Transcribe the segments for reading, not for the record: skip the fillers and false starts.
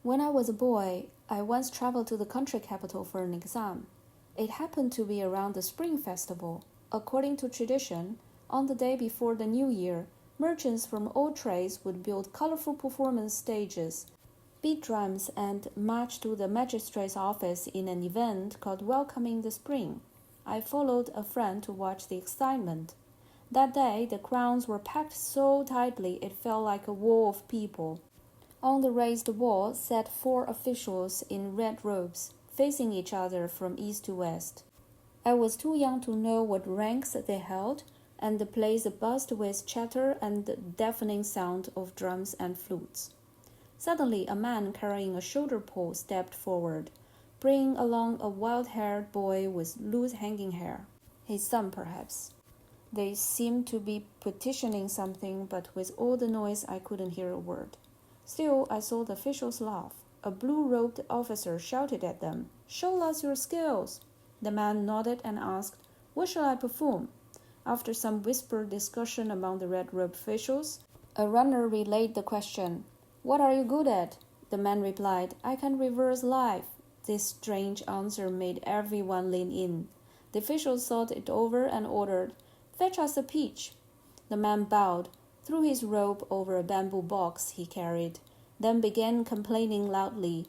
When I was a boy, I once traveled to the country capital for an exam. It happened to be around the Spring Festival. According to tradition, on the day before the New Year, merchants from all trades would build colorful performance stages, beat drums, and march to the magistrate's office in an event called Welcoming the Spring. I followed a friend to watch the excitement. That day, the crowds were packed so tightly it felt like a wall of people. On the raised wall sat 4 officials in red robes, facing each other from east to west. I was too young to know what ranks they held, and the place buzzed with chatter and the deafening sound of drums and flutes. Suddenly, a man carrying a shoulder pole stepped forward, bringing along a wild-haired boy with loose hanging hair. His son, perhaps. They seemed to be petitioning something, but with all the noise I couldn't hear a word. Still, I saw the officials laugh. A blue-robed officer shouted at them, "Show us your skills!" The man nodded and asked, "What shall I perform?" After some whispered discussion among the red-robed officials, a runner relayed the question, "What are you good at?" The man replied, "I can reverse life." This strange answer made everyone lean in. The officials thought it over and ordered, "Fetch us a peach." The man bowed, threw his robe over a bamboo box he carried, then began complaining loudly.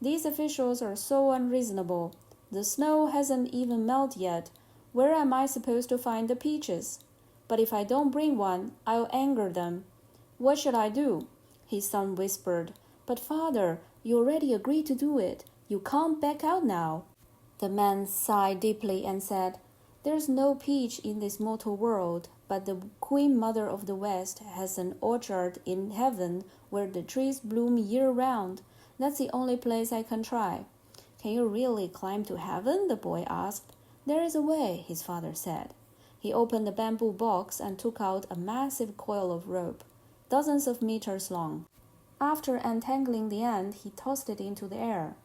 "These officials are so unreasonable. The snow hasn't even melted yet. Where am I supposed to find the peaches? But if I don't bring one, I'll anger them." "What should I do?" His son whispered. "But father, you already agreed to do it. You can't back out now." The man sighed deeply and said, "There's no peach in this mortal world, but the Queen Mother of the West has an orchard in heaven where the trees bloom year-round. That's the only place I can try." "Can you really climb to heaven?" the boy asked. "There is a way," his father said. He opened the bamboo box and took out a massive coil of rope, dozens of meters long. After untangling the end, he tossed it into the air.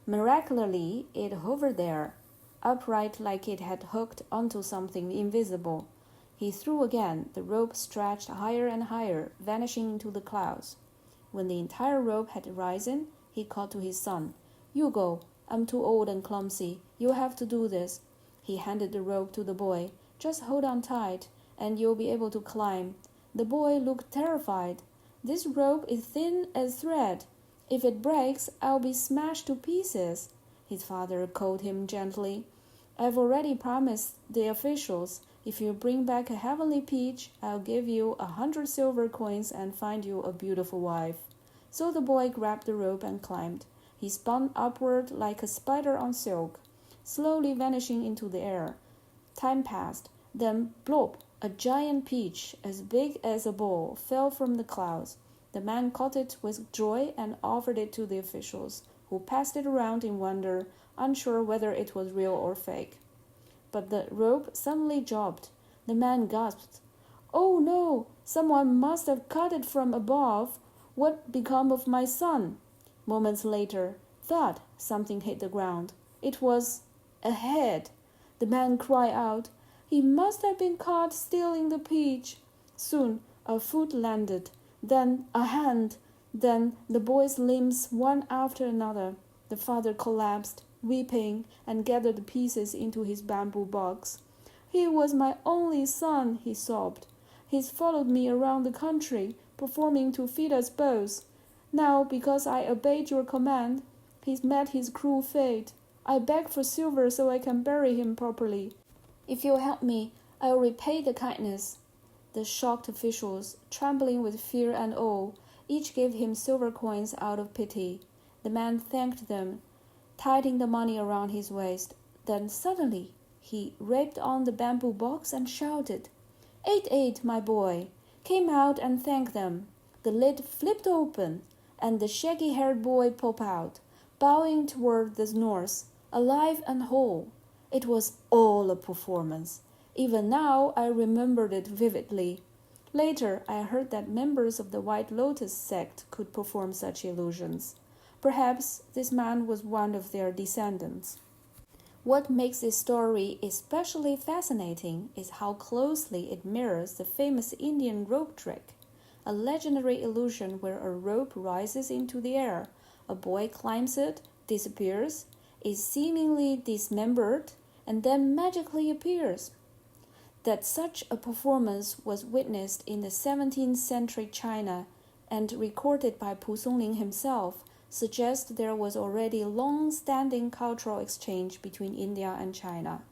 Miraculously, it hovered there, upright like it had hooked onto something invisible. He threw again. The rope stretched higher and higher, vanishing into the clouds. When the entire rope had risen, he called to his son, "You go. I'm too old and clumsy. You'll have to do this." He handed the rope to the boy. "Just hold on tight, and you'll be able to climb." The boy looked terrified. "This rope is thin as thread. If it breaks, I'll be smashed to pieces." His father called him gently. "I've already promised the officials, if you bring back a heavenly peach, I'll give you 100 silver coins and find you a beautiful wife." So the boy grabbed the rope and climbed. He spun upward like a spider on silk, slowly vanishing into the air. Time passed. Then, blop, a giant peach, as big as a ball, fell from the clouds. The man caught it with joy and offered it to the officials, who passed it around in wonder, unsure whether it was real or fake. But the rope suddenly dropped. The man gasped, "Oh no, someone must have cut it from above. What became of my son?" Moments later, thud, something hit the ground. It was a head. The man cried out, "He must have been caught stealing the peach." Soon a foot landed, then a hand, then the boy's limbs one after another. The father collapsed, weeping, and gathered the pieces into his bamboo box. "He was my only son," he sobbed. "He's followed me around the country, performing to feed us both. Now, because I obeyed your command, he's met his cruel fate. I beg for silver so I can bury him properly. If you'll help me, I'll repay the kindness." The shocked officials, trembling with fear and awe, each gave him silver coins out of pity. The man thanked them, tying the money around his waist. Then suddenly he rapped on the bamboo box and shouted, "Eat, my boy!" Came out and thanked them. The lid flipped open, and the shaggy-haired boy popped out, bowing toward the north, alive and whole. It was all a performance. Even now I remembered it vividly. Later, I heard that members of the White Lotus sect could perform such illusions. Perhaps this man was one of their descendants. What makes this story especially fascinating is how closely it mirrors the famous Indian rope trick, a legendary illusion where a rope rises into the air, A boy climbs it, disappears, is seemingly dismembered, and then magically appears. That such a performance was witnessed in the 17th century China and recorded by Pu Songling himself suggests there was already long-standing cultural exchange between India and China.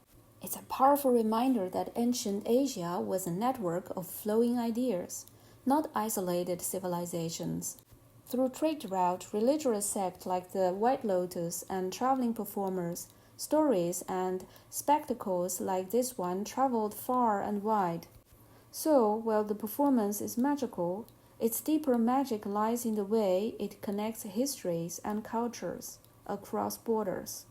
It's a powerful reminder that ancient Asia was a network of flowing ideas, not isolated civilizations. Through trade route, religious sects like the White Lotus and traveling performers, stories and spectacles like this one traveled far and wide. So, while the performance is magical, its deeper magic lies in the way it connects histories and cultures across borders.